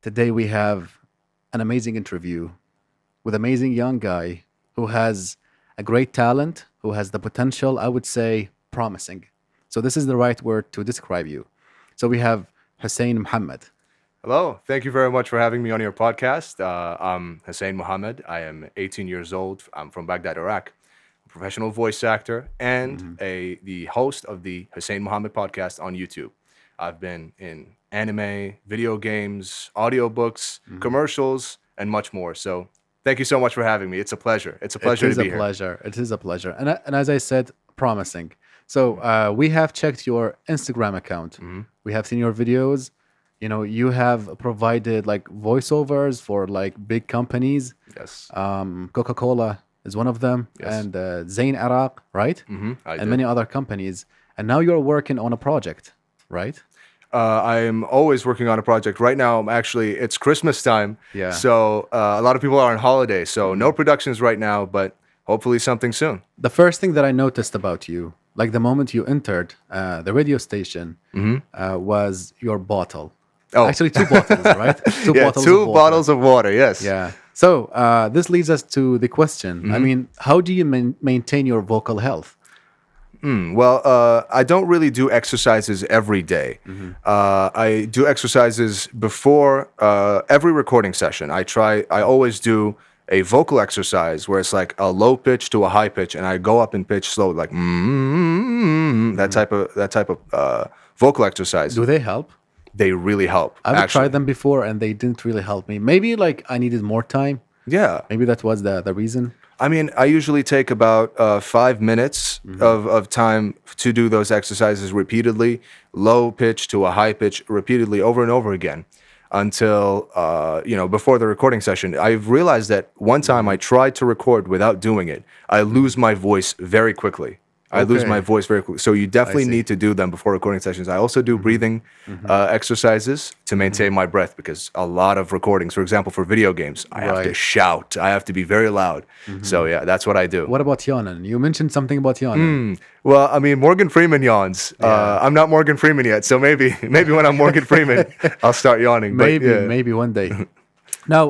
Today we have an amazing interview with amazing young guy who has a great talent, who has the potential, I would say, promising. So this is the right word to describe you. So we have Hussein Mohammed. Hello. Thank you very much for having me on your podcast. I'm Hussein Mohammed. I am 18 years old. I'm from Baghdad, Iraq. A professional voice actor and Mhm. the host of the Hussein Mohammed podcast on YouTube. I've been in anime, video games, audiobooks, Mhm. commercials, and much more. So thank you so much for having me. It's a pleasure. It's a It pleasure to is a be here. pleasure. It is a pleasure. And as I said, promising. So we have checked your Instagram account. Hmm. We have seen your videos. You know, you have provided like voiceovers for like big companies. Yes. Coca-Cola is one of them, Yes. and Zain Iraq, right? I And did. many other companies. And now you're working on a project, right? I am always working on a project. Right now, it's Christmas time. Yeah. So a lot of people are on holiday. So no productions right now, but hopefully something soon. The first thing that I noticed about you, like the moment you entered the radio station, was your bottle. Oh. Actually, two bottles, right? Two Yeah, bottles two of water. bottles of water. Yes. Yeah. So this leads us to the question. I mean, how do you maintain your vocal health? Well, I don't really do exercises every day. I do exercises before every recording session. I always do a vocal exercise where it's like a low pitch to a high pitch, and I go up in pitch slowly, like that type of vocal exercise. Do they help? They really help. I've Actually, tried them before and they didn't really help me. Maybe like I needed more time. yeah. Maybe that was the reason. I mean, I usually take about 5 minutes of time to do those exercises repeatedly, low pitch to a high pitch, repeatedly over and over again until, before the recording session. I've realized that one time I tried to record without doing it. I lose my voice very quickly. I lose my Okay. voice very quickly. So you definitely see. need to do them before recording sessions. I also do breathing exercises to maintain my breath because a lot of recordings, for example, for video games, I have to Right. shout. I have to be very loud. So yeah, that's what I do. What about yawning? You mentioned something about yawning. Well, I mean, Morgan Freeman yawns. I'm not Morgan Freeman yet, so maybe when I'm Morgan Freeman, I'll start yawning. But Maybe, yeah. maybe one day. Now,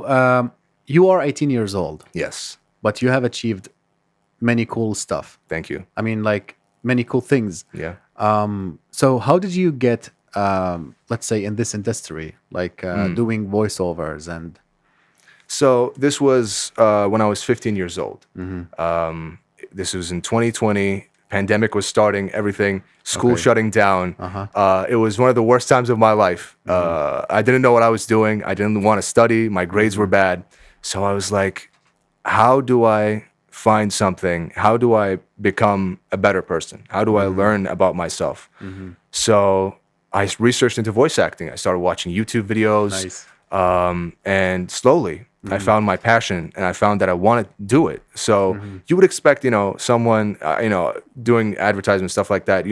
you are 18 years old, Yes. but you have achieved many cool stuff. Thank you. I mean, like many cool things. Yeah. So how did you get, let's say, in this industry, like doing voiceovers and So this was when I was 15 years old. This was in 2020. Pandemic was starting. Everything. School Okay. shutting down. It was one of the worst times of my life. I didn't know what I was doing. I didn't want to study. My grades were bad. So I was like, how do I find something? How do I become a better person? How do I learn about myself? So I researched into voice acting. I started watching YouTube videos. nice? And slowly I found my passion and I found that I want to do it. So you would expect, someone, doing advertisement, stuff like that.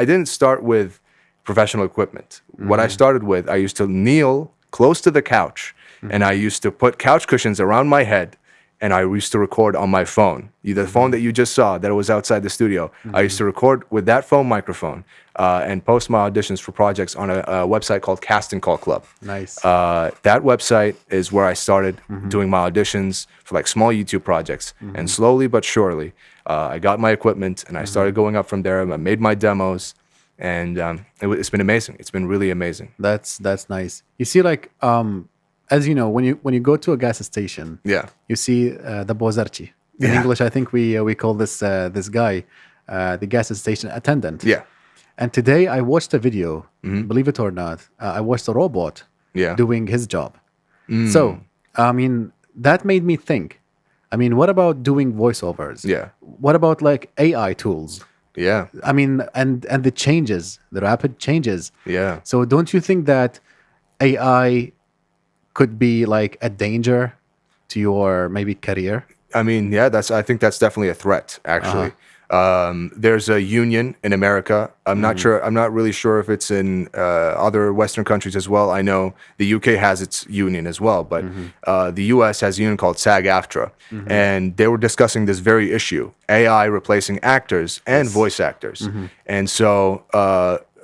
I didn't start with professional equipment. What I started with, I used to kneel close to the couch and I used to put couch cushions around my head and I used to record on my phone. The phone that you just saw that was outside the studio. I used to record with that phone microphone and post my auditions for projects on a website called Casting Call Club. Nice. That website is where I started doing my auditions for like small YouTube projects. And slowly but surely, I got my equipment and I started going up from there. I made my demos and it's been amazing. It's been really amazing. That's nice. You see, like as you know, when you go to a gas station, Yeah. you see the bozarchi. In Yeah. English, I think we call this guy the gas station attendant. Yeah. And today I watched a video. Believe it or not, I watched a robot Yeah. doing his job. So I mean that made me think. I mean, what about doing voiceovers? Yeah. What about like AI tools? Yeah. I mean, and the changes, the rapid changes. Yeah. So don't you think that AI could be like a danger to your maybe career? I mean, yeah, I think that's definitely a threat, actually. There's a union in America. I'm not really sure if it's in other Western countries as well. I know the UK has its union as well, but the US has a union called SAG-AFTRA, and they were discussing this very issue: AI replacing actors and voice actors. And so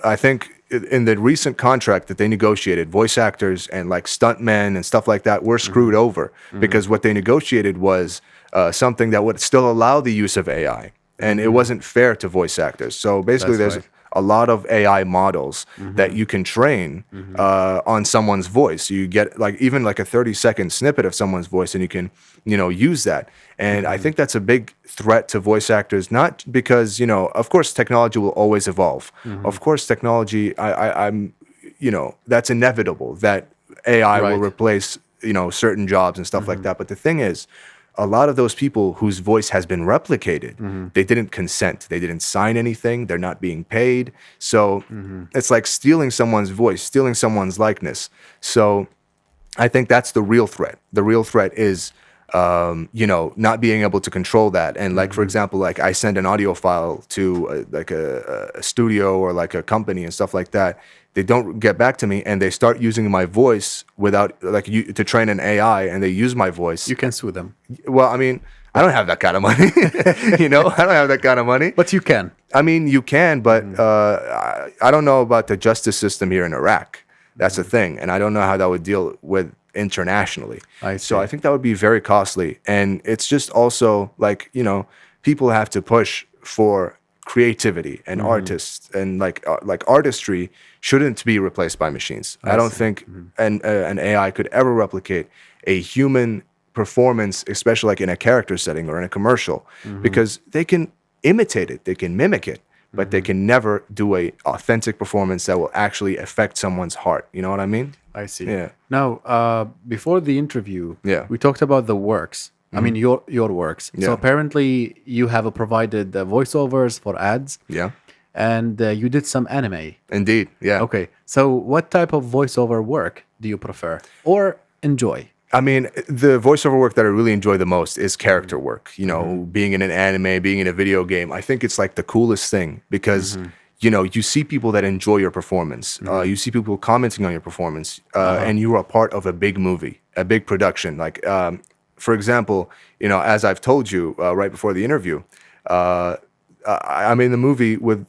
I think in the recent contract that they negotiated, voice actors and like stuntmen and stuff like that were screwed over because what they negotiated was something that would still allow the use of AI, and it wasn't fair to voice actors. So basically, That's there's right. a lot of AI models that you can train on someone's voice. You get like even like a 30-second snippet of someone's voice, and you can, use that. And I think that's a big threat to voice actors, not because, of course, technology will always evolve. Of course, technology, I'm, that's inevitable that AI will Right. replace, certain jobs and stuff like that. But the thing is, a lot of those people whose voice has been replicated, they didn't consent. They didn't sign anything. They're not being paid. So it's like stealing someone's voice, stealing someone's likeness. So I think that's the real threat. The real threat is, not being able to control that. And like, for example, like I send an audio file to like a studio or like a company and stuff like that. They don't get back to me, and they start using my voice without like to train an AI, and they use my voice. You can sue them, Well, I mean, I don't have that kind of money. I don't have that kind of money. but you can. I mean, you can, but I don't know about the justice system here in Iraq. That's the thing, and I don't know how that would deal with internationally. I So see. I think that would be very costly, and it's just also like people have to push for creativity and artists, and like artistry shouldn't be replaced by machines. I don't see. think an AI could ever replicate a human performance, especially like in a character setting or in a commercial, because they can imitate it, they can mimic it, but they can never do a authentic performance that will actually affect someone's heart. You know what I mean? I see. Yeah. Now, before the interview, Yeah. we talked about the works. I mean, your works. So Yeah. apparently, you have provided voiceovers for ads, Yeah. and you did some anime. Indeed. Yeah. Okay. So, what type of voiceover work do you prefer or enjoy? I mean, the voiceover work that I really enjoy the most is character work. Being in an anime, being in a video game. I think it's like the coolest thing because, you see people that enjoy your performance. You see people commenting on your performance, and you are a part of a big movie, a big production. Like, for example, as I've told you right before the interview, I'm in the movie with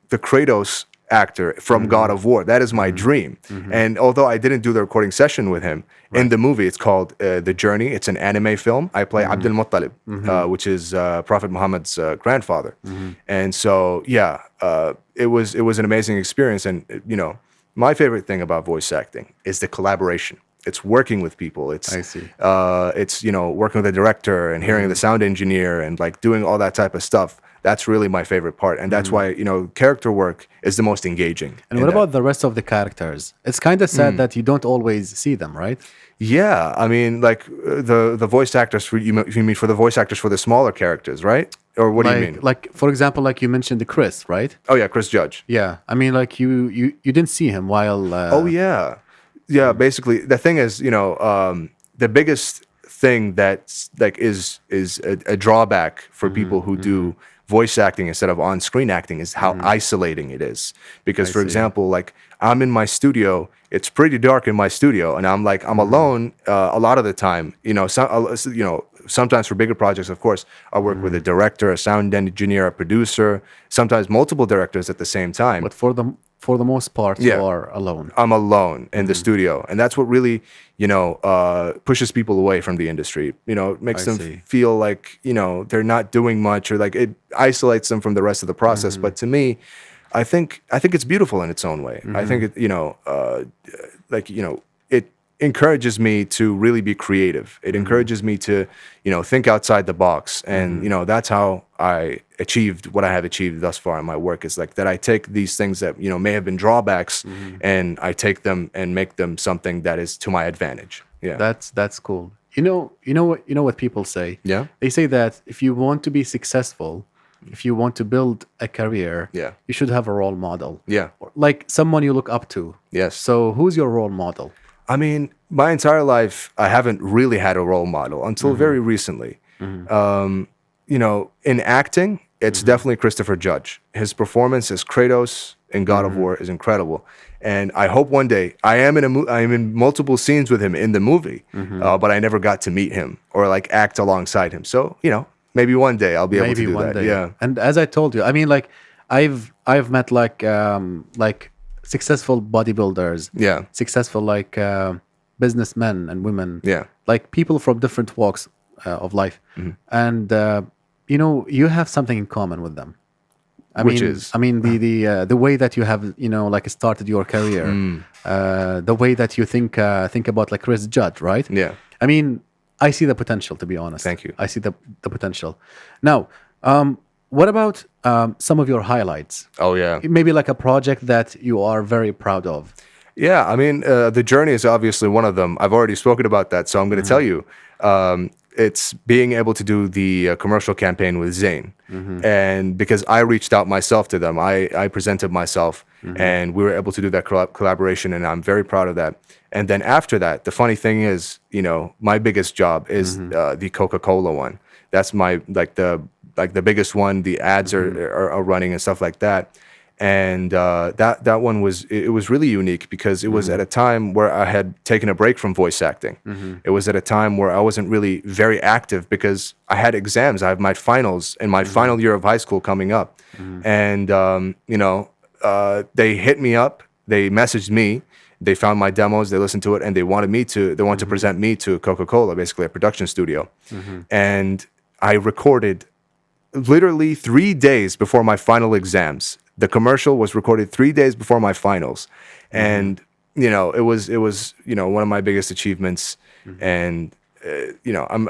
the Kratos actor from God of War. That is my dream. And although I didn't do the recording session with him, in the movie, it's called The Journey. It's an anime film. I play Abdul Muttalib, which is Prophet Muhammad's grandfather. And so, yeah, it was an amazing experience. And, my favorite thing about voice acting is the collaboration. It's working with people. I see. It's working with the director and hearing the sound engineer and like doing all that type of stuff. That's really my favorite part, and that's why character work is the most engaging. And what about the rest of the characters? It's kind of sad that you don't always see them, right? Yeah, I mean, like the voice actors for you mean for the voice actors for the smaller characters, right? Or what do you mean? Like, for example, like you mentioned the Chris, right? Oh yeah, Chris Judge. Yeah. I mean, like you didn't see him while. Oh yeah, yeah. Basically, the thing is, the biggest thing that's like is a drawback for people who do voice acting instead of on-screen acting is how isolating it is. Because, for example, like I'm in my studio, it's pretty dark in my studio, and I'm alone a lot of the time. Sometimes for bigger projects, of course, I work with a director, a sound engineer, a producer, sometimes multiple directors at the same time. But for the most part, Yeah. you are alone. I'm alone in the studio, and that's what really, pushes people away from the industry. It makes I them see. feel like they're not doing much, or like it isolates them from the rest of the process. But to me, I think it's beautiful in its own way. I think it, it encourages me to really be creative. It encourages me to, think outside the box, and that's how I achieved what I have achieved thus far in my work. Is like that I take these things that may have been drawbacks, and I take them and make them something that is to my advantage. Yeah. That's cool. You know what people say? Yeah. They say that if you want to be successful, if you want to build a career, Yeah. you should have a role model. Yeah. Or like someone you look up to. Yes. So who's your role model? I mean, my entire life, I haven't really had a role model until very recently. In acting, it's definitely Christopher Judge. His performance as Kratos in God of War is incredible, and I hope one day I am in multiple scenes with him in the movie, but I never got to meet him or like act alongside him. So maybe one day I'll be able to Maybe do one that. day. Yeah. And as I told you, I mean, like I've met like successful bodybuilders, Yeah. successful like businessmen and women, Yeah. like people from different walks of life, and you have something in common with them. Which is. The way that you have like started your career, the way that you think about like Chris Judd, right? Yeah. I mean, I see the potential, to be honest. Thank you. I see the potential. Now, what about some of your highlights? Oh, yeah. Maybe like a project that you are very proud of. Yeah, I mean, the journey is obviously one of them. I've already spoken about that, so I'm going to tell you. It's being able to do the commercial campaign with Zayn. And because I reached out myself to them, I presented myself, and we were able to do that collaboration, and I'm very proud of that. And then after that, the funny thing is, my biggest job is the Coca-Cola one. That's my, the biggest one. The ads are running and stuff like that. And that one was really unique because it was at a time where I had taken a break from voice acting. It was at a time where I wasn't really very active because I had exams. I have my finals in my final year of high school coming up, and they hit me up. They messaged me. They found my demos. They listened to it, and they wanted to present me to Coca-Cola, basically a production studio, and I recorded literally 3 days before my final exams. The commercial was recorded 3 days before my finals, and it was one of my biggest achievements, and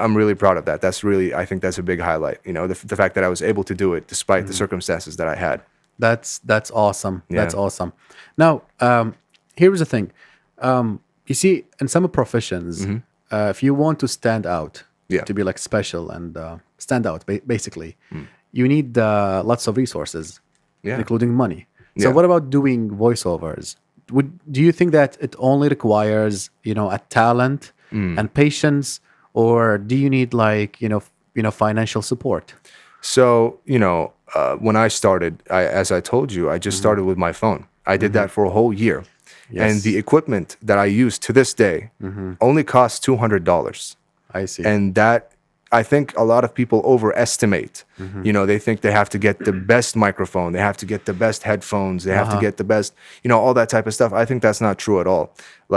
I'm really proud of that. I think that's a big highlight. The fact that I was able to do it despite the circumstances that I had. That's awesome. Yeah. That's awesome. Now, here's the thing. You see, in some professions, if you want to stand out, Yeah. to be like special and stand out, basically, you need lots of resources, Yeah. including money. So, Yeah. what about doing voiceovers? Do you think that it only requires a talent and patience, or do you need like financial support? So, when I started, as I told you, I just started with my phone. I did that for a whole year. And the equipment that I use to this day only costs $200. I see. And that, I think a lot of people overestimate. They think they have to get the best microphone, they have to get the best headphones, they have to get the best, all that type of stuff. I think that's not true at all.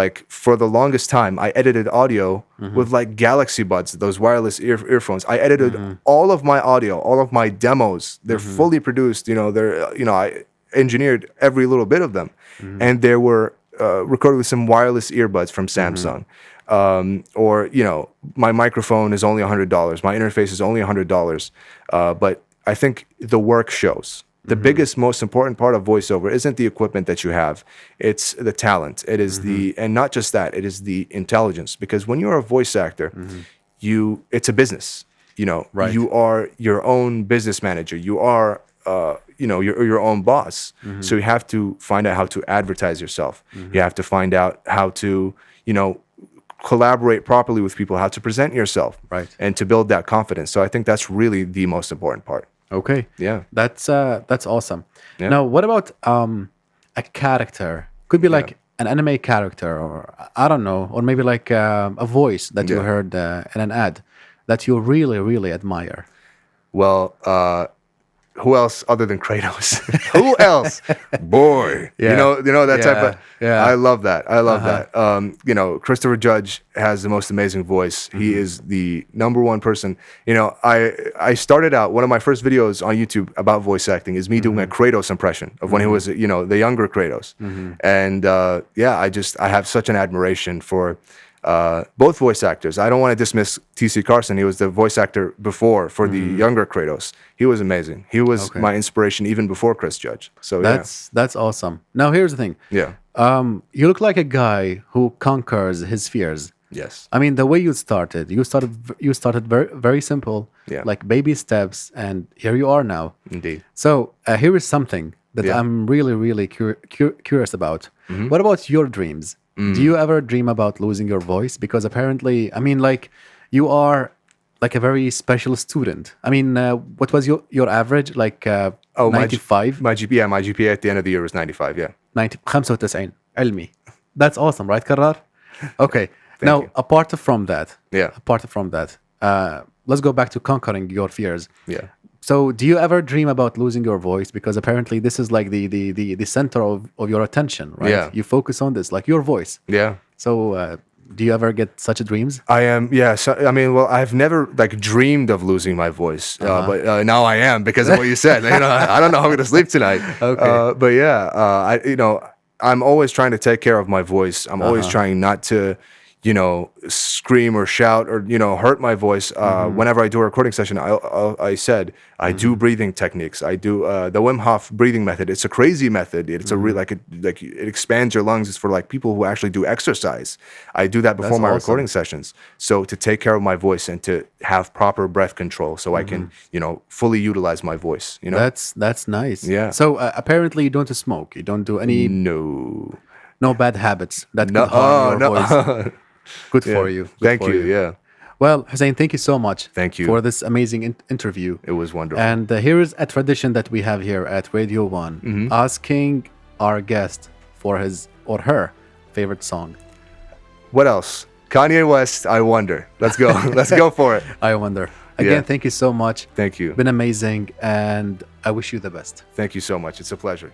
Like, for the longest time, I edited audio with like Galaxy Buds, those wireless earphones. I edited all of my audio, all of my demos. They're fully produced. I engineered every little bit of them, and they were recorded with some wireless earbuds from Samsung. Or my microphone is only $100. My interface is only $100. But I think the work shows. The biggest, most important part of voiceover isn't the equipment that you have. It's the talent. It is and not just that, it is the intelligence. Because when you're a voice actor, it's a business. Right. You are your own business manager. You are, your own boss. So you have to find out how to advertise yourself. You have to find out how to, collaborate properly with people, how to present yourself, Right. and to build that confidence. So I think that's really the most important part. Okay. Yeah. That's awesome. Yeah. Now, what about a character? Could be like an anime character, or I don't know, or maybe like a voice that you Yeah. heard in an ad that you really, really admire. Well, who else other than Kratos? Who else? Boy, Yeah. you know that type Yeah. of. Yeah. I love that. I love that. Christopher Judge has the most amazing voice. He is the number one person. I started out, one of my first videos on YouTube about voice acting is me doing a Kratos impression of when he was, the younger Kratos. And I have such an admiration for both voice actors. I don't want to dismiss T.C. Carson. He was the voice actor before for the younger Kratos. He was amazing. He was my inspiration even before Chris Judge. So That's awesome. Now, here's the thing. yeah. You look like a guy who conquers his fears. Yes. I mean, the way you started very, very simple, Yeah. like baby steps, and here you are now. Indeed. So here is something that Yeah. I'm really, really curious about. What about your dreams? Do you ever dream about losing your voice? Because apparently, I mean, like, you are like a very special student. I mean, what was your average? Like 95? My GPA at the end of the year was 95. Yeah. 90 95 علمي. That's awesome, right, Karar? Okay. Now, you. apart from that, Yeah. let's go back to conquering your fears. Yeah. So, do you ever dream about losing your voice? Because apparently, this is like the center of your attention, right? Yeah. You focus on this, like your voice. Yeah. So, do you ever get such dreams? I am, yeah. So, I mean, well, I've never like dreamed of losing my voice, but now I am because of what you said. I don't know how I'm going to sleep tonight. Okay. But yeah, I'm always trying to take care of my voice. I'm always trying not to, scream or shout or hurt my voice. Whenever I do a recording session, I said I do breathing techniques. I do the Wim Hof breathing method. It's a crazy method. It's a real like it expands your lungs. It's for like people who actually do exercise. I do that before That's my awesome. recording sessions. So to take care of my voice and to have proper breath control, so I can fully utilize my voice. That's nice. Yeah. So, apparently, you don't smoke. You don't do any No. no bad habits that No. could harm your No. voice. Good for you. Good Thank for you. Yeah. Well, Hussein, thank you so much. Thank you. For this amazing interview. It was wonderful. And here is a tradition that we have here at Radio One, Mm-hmm. asking our guest for his or her favorite song. What else? Kanye West, I wonder. Let's go. Let's go for it. I wonder. Again, Yeah. thank you so much. Thank you. Been amazing, and I wish you the best. Thank you so much. It's a pleasure.